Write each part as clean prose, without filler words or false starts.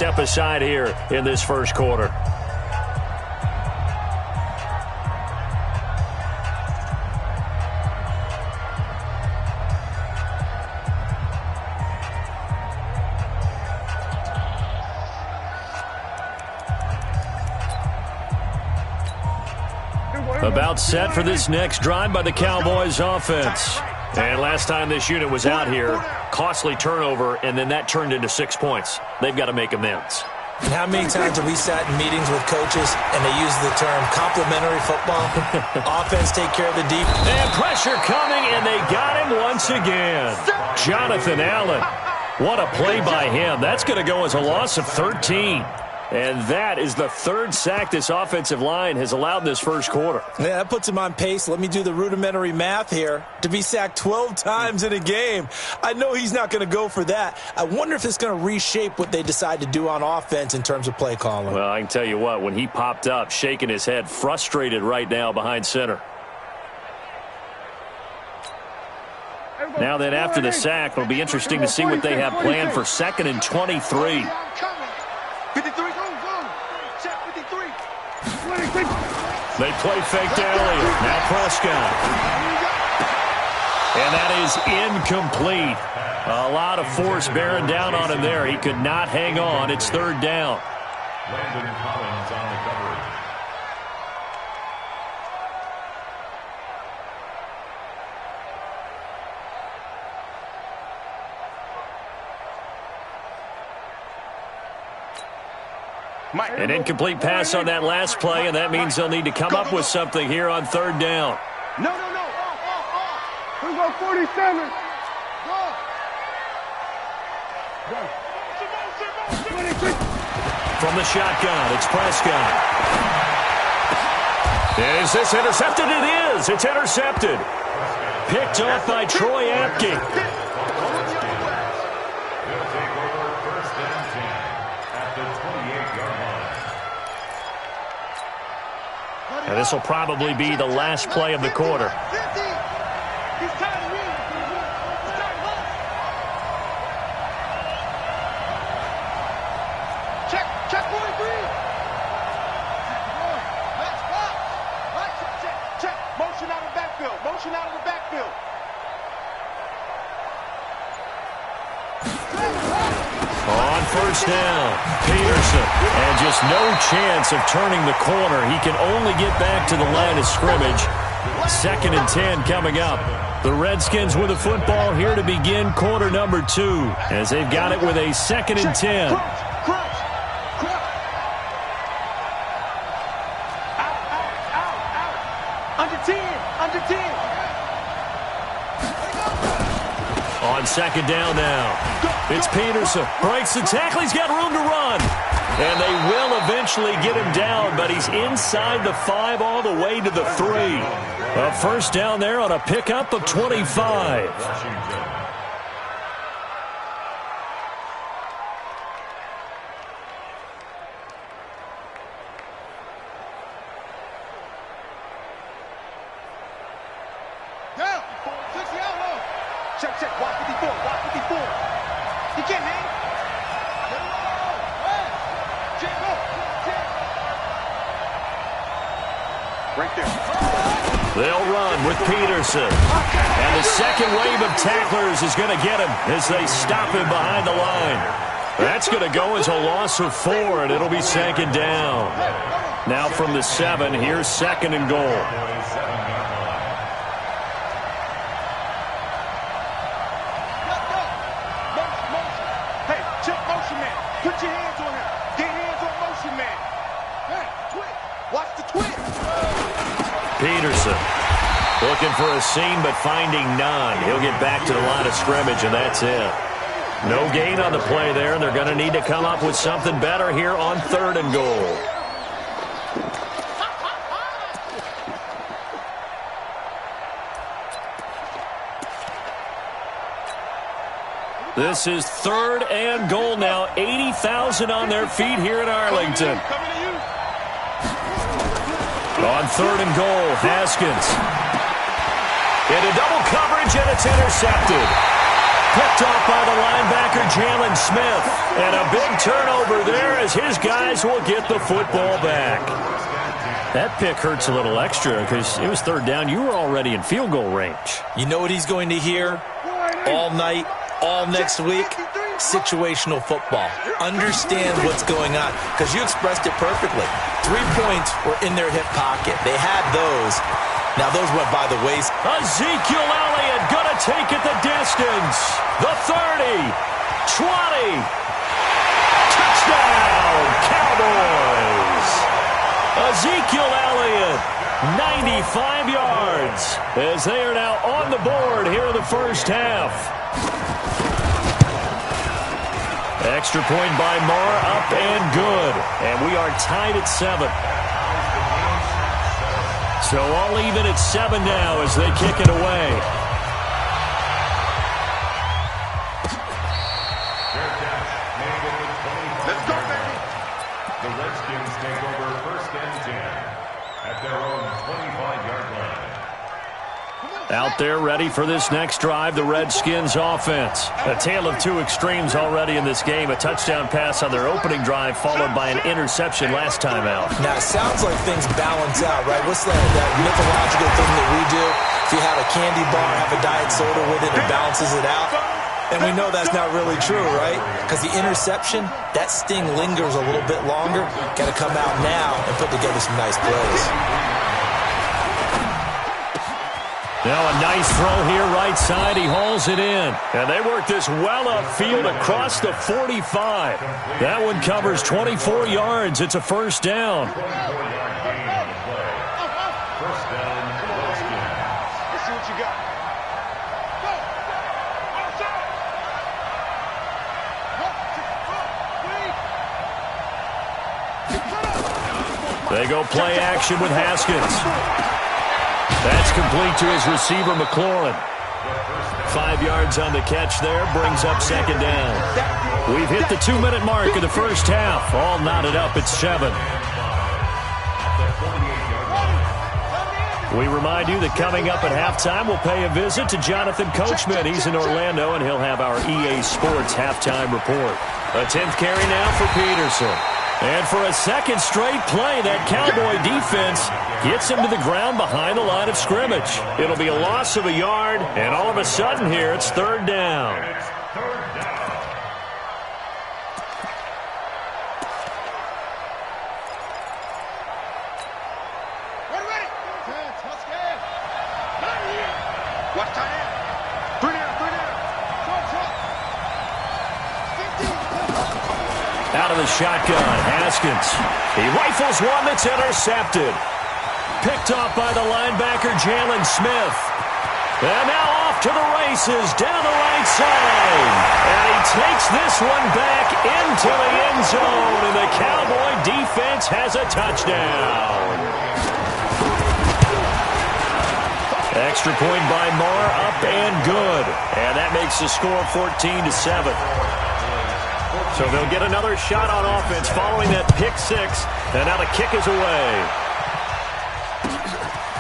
step aside here in this first quarter. About set for this next drive by the Cowboys offense. And last time this unit was out here, costly turnover, and then that turned into 6 points. They've got to make amends. And how many times have we sat in meetings with coaches and they use the term complementary football? Offense take care of the defense. And pressure coming, and they got him once again. Jonathan Allen. What a play by him. That's going to go as a loss of 13. And that is the third sack this offensive line has allowed this first quarter. Yeah, that puts him on pace. Let me do the rudimentary math here. To be sacked 12 times in a game, I know he's not going to go for that. I wonder if it's going to reshape what they decide to do on offense in terms of play calling. Well, I can tell you what, when he popped up, shaking his head, frustrated right now behind center. Now then, after the sack, it'll be interesting to see what they have planned for 2nd and 23. They play fake to Elliott. Now Prescott. And that is incomplete. A lot of force bearing down on him there. He could not hang on. It's 3rd down. Landon Collins on the coverage. An incomplete pass on that last play, and that means they'll need to come up with something here on 3rd down. No. Who's on 47? From the shotgun, it's Prescott. Is this intercepted? It is. It's intercepted. Picked off by Troy Apke. And this will probably be the last play of the quarter. Check 43. Check. Motion out of the backfield. Motion out of the backfield. On 1st down, Peterson. And just no chance of turning the corner. He can only get back to the line of scrimmage. 2nd and 10 coming up. The Redskins with the football here to begin quarter number 2, as they've got it with a 2nd and 10. Under 10. On 2nd down now. It's Peterson. Breaks the tackle. He's got room to run. And they will eventually get him down, but he's inside the 5 all the way to the 3. A 1st down there on a pickup of 25. Check. Watch 54. You can't hang. Right there. They'll run with Peterson. And the second wave of tacklers is going to get him as they stop him behind the line. That's going to go as a loss of 4, and it'll be 2nd down. Now from the 7, here's 2nd and goal. Put your hands on him. Get hands on motion man. Hey, twitch. Watch the twitch. Peterson looking for a seam but finding none. He'll get back to the line of scrimmage, and that's it. No gain on the play there, and they're going to need to come up with something better here on 3rd and goal. This is 3rd and goal now. 80,000 on their feet here in Arlington. On 3rd and goal, Haskins. Into double coverage, and it's intercepted. Picked off by the linebacker, Jalen Smith. And a big turnover there as his guys will get the football back. That pick hurts a little extra because it was third down. You were already in field goal range. You know what he's going to hear all night, all next week? Situational football. Understand what's going on, because you expressed it perfectly. 3 points were in their hip pocket. They had those. Now those went by the waist. Ezekiel Elliott gonna take it the distance. The 30, 20. Touchdown, Cowboys. Ezekiel Elliott, 95 yards, as they are now on the board here in the first half. Extra point by Marr, up and good. And we are tied at 7. So all even at 7 now as they kick it away. Let's go, baby. The Redskins take over first and 10 at their own 25-yard line. Out there ready for this next drive, the Redskins offense. A tale of two extremes already in this game. A touchdown pass on their opening drive followed by an interception last time out. Now, it sounds like things balance out, right? What's that mythological thing that we do? If you have a candy bar, have a diet soda with it, it balances it out. And we know that's not really true, right? Because the interception, that sting lingers a little bit longer. Got to come out now and put together some nice plays. Now a nice throw here right side. He hauls it in. And they work this well upfield across the 45. That one covers 24 yards. It's a first down. 24-yard gain on the play. First down, Redskins. Let's see what you got. Go. Outside. 1, 2, 3. They go play action with Haskins. That's complete to his receiver, McLaurin. 5 yards on the catch there, brings up second down. We've hit the 2-minute mark of the first half. All knotted up at 7. We remind you that coming up at halftime, we'll pay a visit to Jonathan Coachman. He's in Orlando, and he'll have our EA Sports halftime report. A 10th carry now for Peterson. And for a second straight play, that Cowboy defense gets him to the ground behind the line of scrimmage. It'll be a loss of a yard, and all of a sudden here, it's third down. It's third down. Ready. Let's go. Watch tight end. 3 down. Short. 15. Out of the shotgun, Haskins. He rifles one that's intercepted. Picked off by the linebacker, Jalen Smith. And now off to the races down the right side. And he takes this one back into the end zone. And the Cowboy defense has a touchdown. Extra point by Marr, up and good. And that makes the score 14-7. So they'll get another shot on offense following that pick six. And now the kick is away.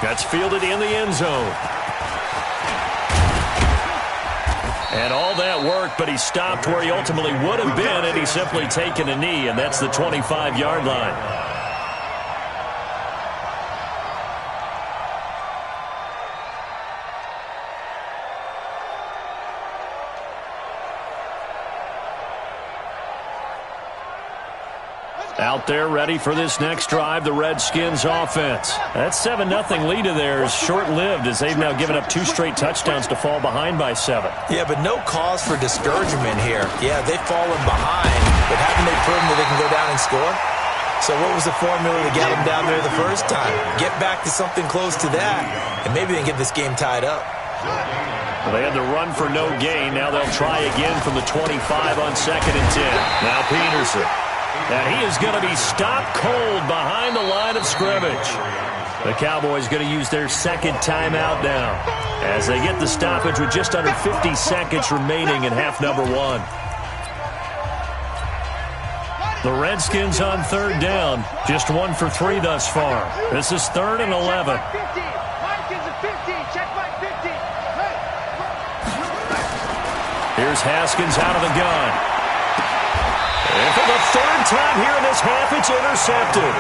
That's fielded in the end zone. And all that work, but he stopped where he ultimately would have been had he simply taken a knee, and that's the 25-yard line. Out there ready for this next drive, the Redskins offense. That 7-0 lead of theirs short-lived as they've now given up 2 straight touchdowns to fall behind by 7. Yeah, but no cause for discouragement here. Yeah, they've fallen behind, but haven't they proven that they can go down and score? So what was the formula to get them down there the first time? Get back to something close to that, and maybe they can get this game tied up. Well, they had to run for no gain. Now they'll try again from the 25 on 2nd and 10. Now Peterson. And he is going to be stopped cold behind the line of scrimmage. The Cowboys going to use their second timeout now as they get the stoppage with just under 50 seconds remaining in half number 1. The Redskins on third down, just 1 for 3 thus far. This is 3rd and 11. Here's Haskins out of the gun. And for the third time here in this half, it's intercepted.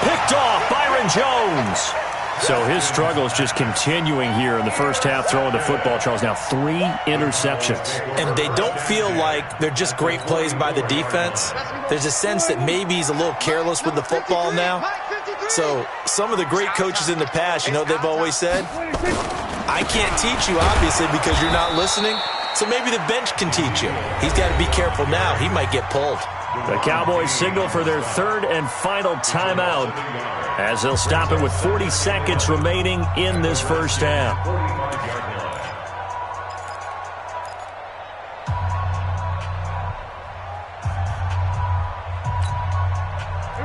Picked off Byron Jones. So his struggle is just continuing here in the first half throwing the football, Charles. Now 3 interceptions. And they don't feel like they're just great plays by the defense. There's a sense that maybe he's a little careless with the football now. So some of the great coaches in the past, you know, they've always said, I can't teach you, obviously, because you're not listening. So maybe the bench can teach you. He's got to be careful now. He might get pulled. The Cowboys signal for their third and final timeout as they'll stop it with 40 seconds remaining in this first half.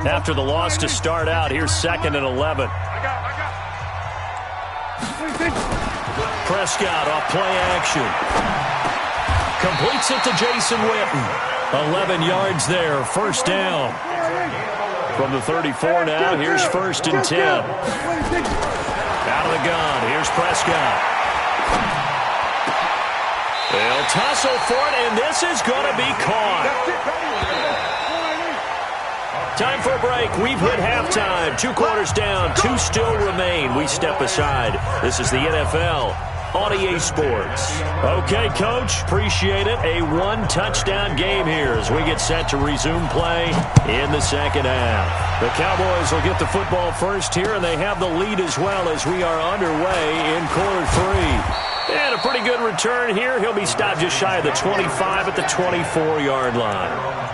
After the loss to start out, here's 2nd and 11. Prescott off play action. Completes it to Jason Witten. 11 yards there, first down. From the 34 now, here's 1st and 10. Out of the gun, here's Prescott. They'll tussle for it, and this is going to be caught. Time for a break. We've hit halftime. 2 quarters down, 2 still remain. We step aside. This is the NFL on EA Sports. Okay, Coach, appreciate it. A 1-touchdown game here as we get set to resume play in the second half. The Cowboys will get the football first here, and they have the lead as well as we are underway in quarter 3. And a pretty good return here. He'll be stopped just shy of the 25 at the 24-yard line.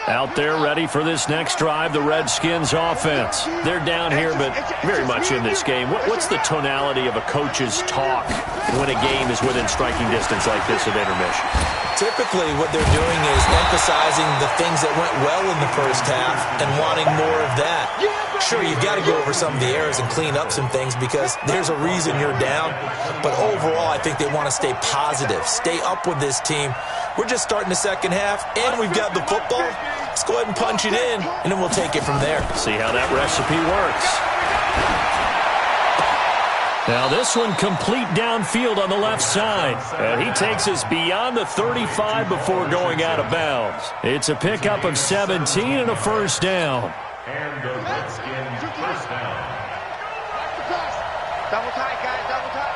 Out there ready for this next drive, the Redskins offense. They're down here, but very much in this game. What's the tonality of a coach's talk when a game is within striking distance like this at intermission? Typically, what they're doing is emphasizing the things that went well in the first half and wanting more of that. Sure, you've got to go over some of the errors and clean up some things because there's a reason you're down. But overall, I think they want to stay positive, stay up with this team. We're just starting the second half, and we've got the football. Let's go ahead and punch it in, and then we'll take it from there. See how that recipe works. Now this one complete downfield on the left side. And he takes us beyond the 35 before going out of bounds. It's a pickup of 17 and a first down. And the Redskins first down. Double tight, guys, double tight.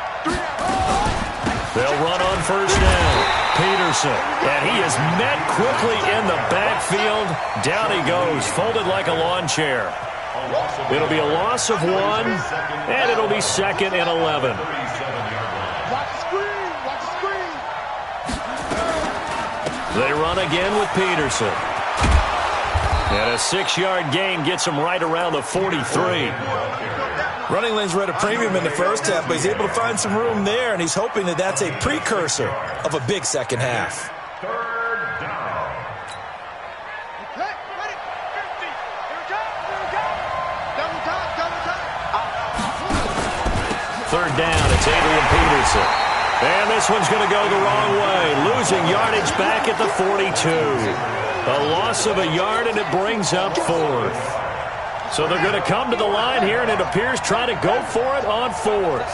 They'll run on first down. Peterson, and he is met quickly in the backfield. Down he goes, folded like a lawn chair. It'll be a loss of 1, and it'll be 2nd and 11. Watch the screen, watch the screen. They run again with Peterson. And a 6-yard gain gets him right around the 43. Running lanes were at a premium in the first half, but he's able to find some room there, and he's hoping that that's a precursor of a big second half. Third down. Okay, ready, 50. Here we go, here we go. Double tight, double tight. Third down, it's Adrian Peterson. And this one's going to go the wrong way, losing yardage back at the 42. A loss of a yard, and it brings up 4th. So they're going to come to the line here, and it appears try to go for it on 4th.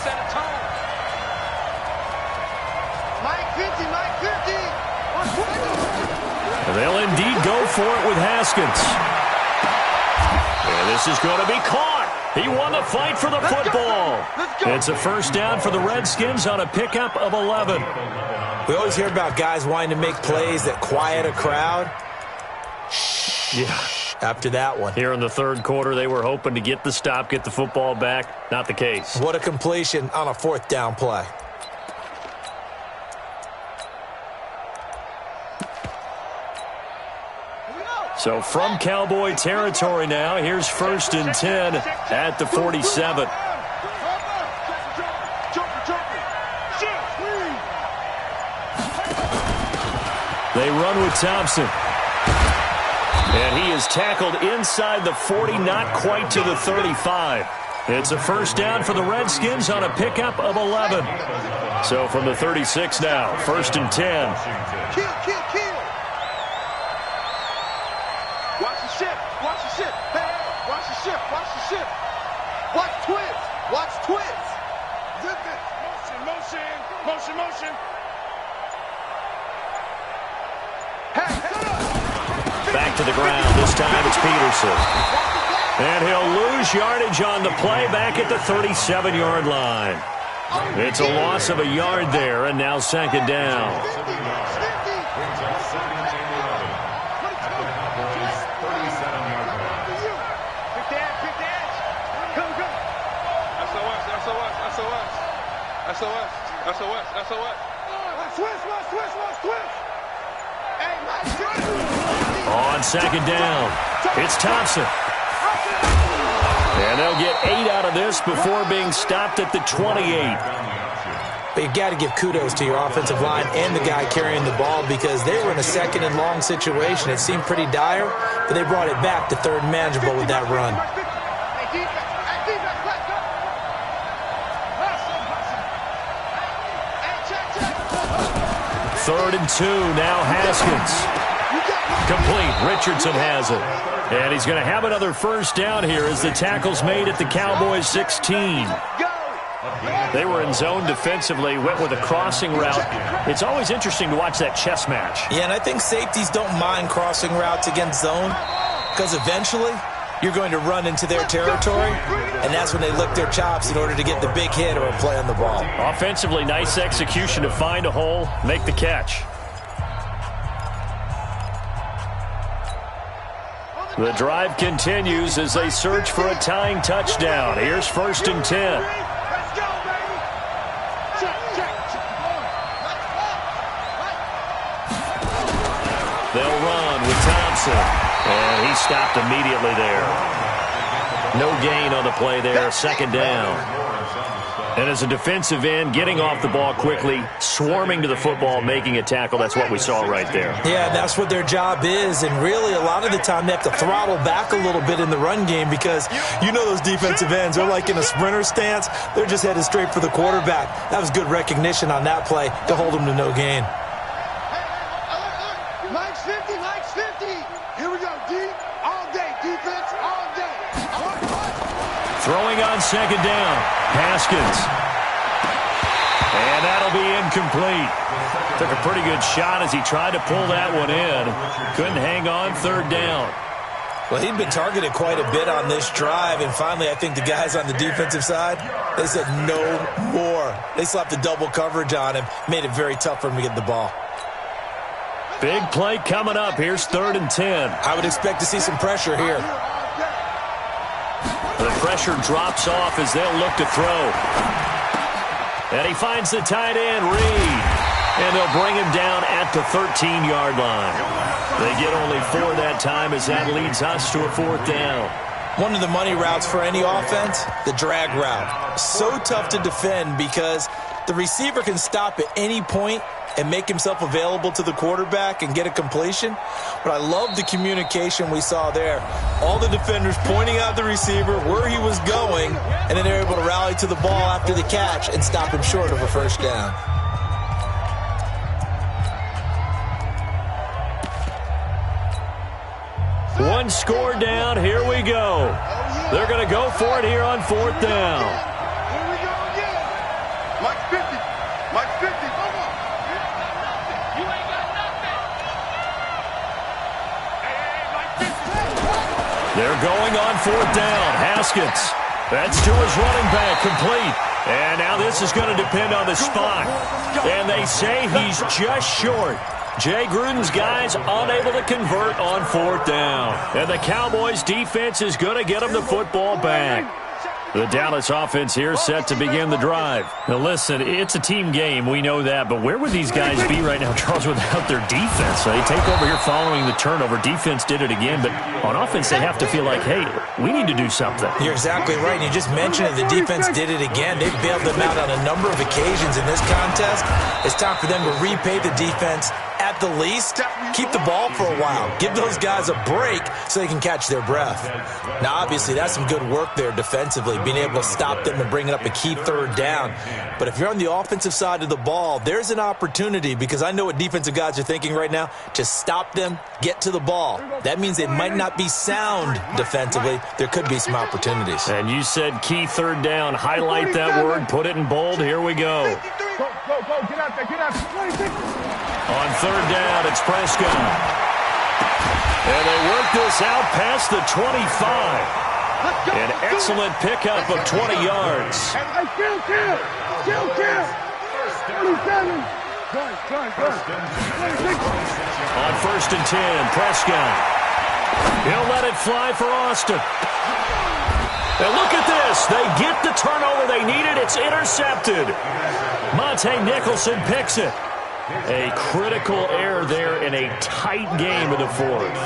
Mike 50, Mike 50. And they'll indeed go for it with Haskins. And this is going to be caught. He won the fight for the football. It's a first down for the Redskins on a pickup of 11. We always hear about guys wanting to make plays that quiet a crowd. Yeah. After that one. Here in the third quarter, they were hoping to get the stop, get the football back. Not the case. What a completion on a 4th down play. So from Cowboy territory now, here's 1st and 10 at the 47. They run with Thompson. And he is tackled inside the 40, not quite to the 35. It's a first down for the Redskins on a pickup of 11. So from the 36 now, 1st and 10. Kill. Watch the shift. Hey, watch the shift. Watch twins. Zip it. Motion. Hey, Back to the ground. This time it's Peterson. And he'll lose yardage on the play back at the 37-yard line. It's a loss of a yard there, and now 2nd down. On 2nd down, it's Thompson. And they'll get 8 out of this before being stopped at the 28. But you got to give kudos to your offensive line and the guy carrying the ball because they were in a 2nd and long situation. It seemed pretty dire, but they brought it back to 3rd and manageable with that run. 3rd and 2, now Haskins. Complete, Richardson has it. And he's going to have another first down here as the tackle's made at the Cowboys' 16. They were in zone defensively, went with a crossing route. It's always interesting to watch that chess match. Yeah, and I think safeties don't mind crossing routes against zone because eventually you're going to run into their territory, and that's when they lick their chops in order to get the big hit or a play on the ball. Offensively, nice execution to find a hole, make the catch. The drive continues as they search for a tying touchdown. Here's 1st and 10. They'll run with Thompson. And he stopped immediately there. No gain on the play there, 2nd down. And as a defensive end, getting off the ball quickly, swarming to the football, making a tackle, that's what we saw right there. Yeah, that's what their job is. And really, a lot of the time, they have to throttle back a little bit in the run game because you know those defensive ends, they're like in a sprinter stance. They're just headed straight for the quarterback. That was good recognition on that play to hold them to no gain. Mike's 50. Here we go, deep, all day, defense, all day. Throwing on 2nd down, Haskins. And that'll be incomplete. Took a pretty good shot as he tried to pull that one in. Couldn't hang on 3rd down. Well, he'd been targeted quite a bit on this drive, and finally I think the guys on the defensive side, they said no more. They slapped the double coverage on him, made it very tough for him to get the ball. Big play coming up. Here's 3rd and 10. I would expect to see some pressure here. The pressure drops off as they'll look to throw. And he finds the tight end, Reed. And they'll bring him down at the 13-yard line. They get only 4 that time as that leads us to a 4th down. One of the money routes for any offense, the drag route. So tough to defend because the receiver can stop at any point and make himself available to the quarterback and get a completion. But I love the communication we saw there. All the defenders pointing out the receiver, where he was going, and then they're able to rally to the ball after the catch and stop him short of a first down. One score down. Here we go. They're going to go for it here on 4th down. Here we go again. Mike's 50. Mike's 50. Come on. You ain't got nothing. Hey, Mike 50. They're going on 4th down. Haskins. That's to his running back. Complete. And now this is going to depend on the spot. And they say he's just short. Jay Gruden's guys unable to convert on 4th down. And the Cowboys defense is going to get them the football back. The Dallas offense here set to begin the drive. Now listen, it's a team game, we know that, but where would these guys be right now, Charles, without their defense? They take over here following the turnover. Defense did it again, but on offense they have to feel like, hey, we need to do something. You're exactly right. You just mentioned it. The defense did it again. They bailed them out on a number of occasions in this contest. It's time for them to repay the defense at the least, keep the ball for a while. Give those guys a break so they can catch their breath. Now, obviously, that's some good work there defensively, being able to stop them and bringing up a key third down. But if you're on the offensive side of the ball, there's an opportunity, because I know what defensive guys are thinking right now, to stop them, get to the ball. That means they might not be sound defensively. There could be some opportunities. And you said key third down. Highlight that word. Put it in bold. Here we go. Go, get out there, get out there. On third down, it's Prescott. And they work this out past the 25. An excellent pickup of 20 yards. Hey, still kill. 27. On first and 10, Prescott. He'll let it fly for Austin. And look at this. They get the turnover they needed. It's intercepted. Monte Nicholson picks it. A critical error there in a tight game in the fourth.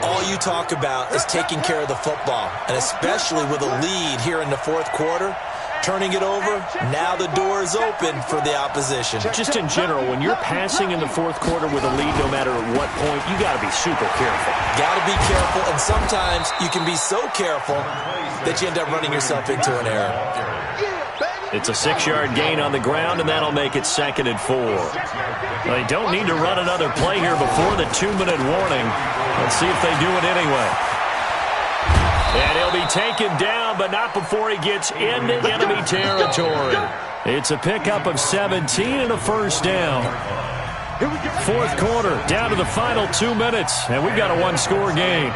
All you talk about is taking care of the football, and especially with a lead here in the fourth quarter, turning it over, now the door is open for the opposition. Just in general, when you're passing in the fourth quarter with a lead, no matter at what point, you got to be super careful. Got to be careful, and sometimes you can be so careful that you end up running yourself into an error. It's a 6-yard gain on the ground, and that'll make it 2nd and 4. They don't need to run another play here before the 2-minute warning. Let's see if they do it anyway. And he'll be taken down, but not before he gets into enemy territory. It's a pickup of 17 and a first down. Fourth quarter, down to the final 2 minutes, and we've got a one-score game.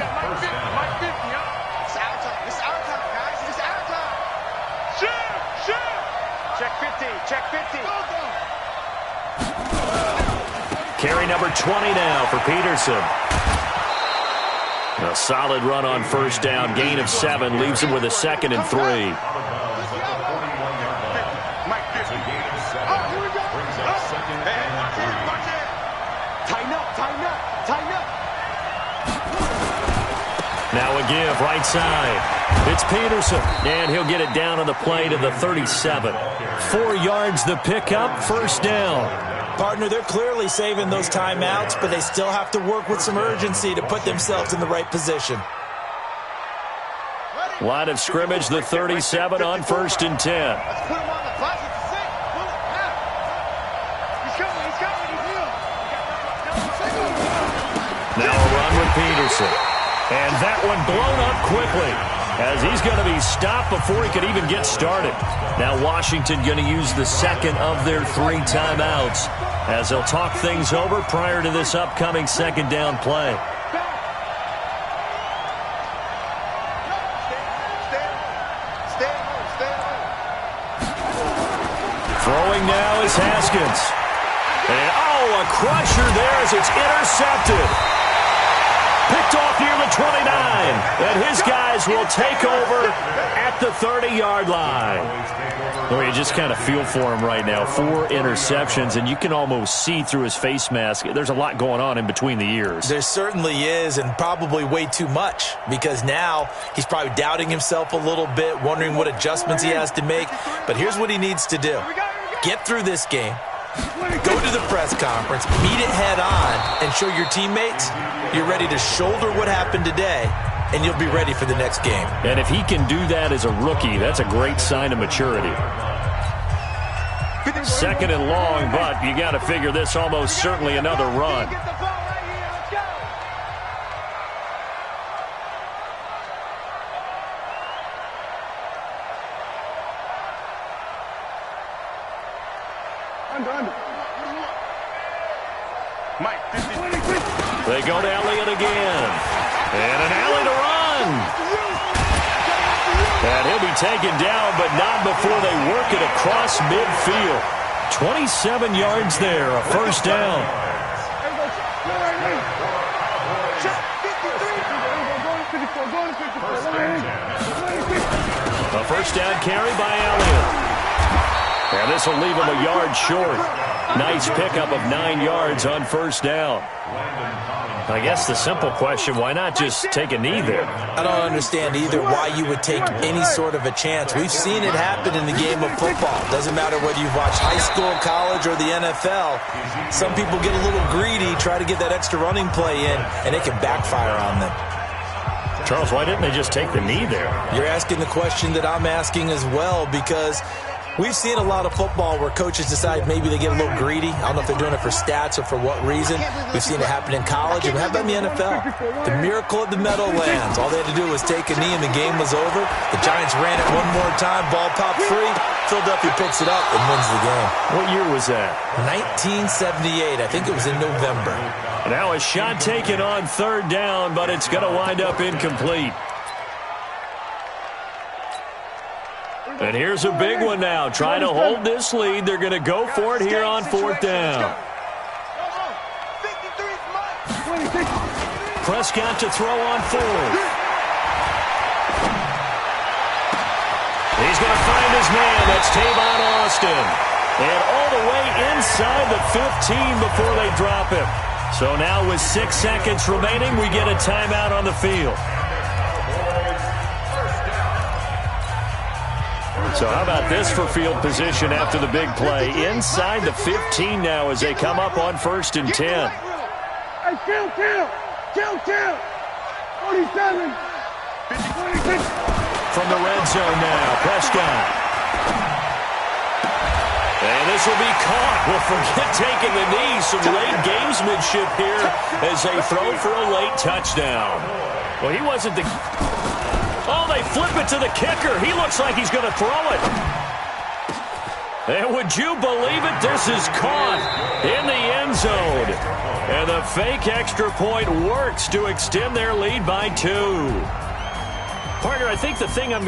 Carry number 20 now for Peterson. A solid run on first down. Gain of 7 leaves him with a 2nd and 3. Now a give right side. It's Peterson, and he'll get it down on the play to the 37. 4 yards the pickup, first down. Partner, they're clearly saving those timeouts, but they still have to work with some urgency to put themselves in the right position. Line of scrimmage, the 37 on first and 10. Let's put him on the flash at the 6. Pull it out. He's coming, Now a run with Peterson. And that one blown up quickly, as he's going to be stopped before he could even get started. Now Washington going to use the second of their 3 timeouts, as they'll talk things over prior to this upcoming second down play. Throwing now is Haskins. And a crusher there as it's intercepted. Picked off near the 29, and his guys will take over at the 30-yard line. Well, you just kind of feel for him right now. 4 interceptions, and you can almost see through his face mask. There's a lot going on in between the ears. There certainly is, and probably way too much, because now he's probably doubting himself a little bit, wondering what adjustments he has to make. But here's what he needs to do. Get through this game. Go to the press conference, meet it head on, and show your teammates you're ready to shoulder what happened today, and you'll be ready for the next game. And if he can do that as a rookie, that's a great sign of maturity. 2nd and long, but you got to figure this almost certainly another run. They go to Elliott again. And an alley to run. And he'll be taken down, but not before they work it across midfield. 27 yards there, a first down. A first down carry by Elliott. And this will leave him a yard short. Nice pickup of 9 yards on first down. I guess the simple question, why not just take a knee there? I don't understand either why you would take any sort of a chance. We've seen it happen in the game of football. Doesn't matter whether you've watched high school, college, or the NFL. Some people get a little greedy, try to get that extra running play in, and it can backfire on them. Charles, why didn't they just take the knee there? You're asking the question that I'm asking as well, because we've seen a lot of football where coaches decide maybe they get a little greedy. I don't know if they're doing it for stats or for what reason. We've seen it happen in college, and we have it in the NFL. The miracle of the Meadowlands. All they had to do was take a knee, and the game was over. The Giants ran it one more time. Ball popped free. Philadelphia picks it up and wins the game. What year was that? 1978. I think it was in November. Now a shot taken on third down, but it's going to wind up incomplete. And here's a big one now. Trying to hold this lead. They're going to go for it here on fourth down. Prescott to throw on fourth. He's going to find his man. That's Tavon Austin. And all the way inside the 15 before they drop him. So now with 6 seconds remaining, we get a timeout on the field. So how about this for field position after the big play? Inside the 15 now as they come up on 1st and 10. Hey, kill. 47. From the red zone now, Prescott. And this will be caught. Well, forget taking the knee. Some late gamesmanship here as they throw for a late touchdown. Well, he wasn't the... Oh, they flip it to the kicker. He looks like he's going to throw it. And would you believe it? This is caught in the end zone. And the fake extra point works to extend their lead by 2. Partner, I think the thing I'm going to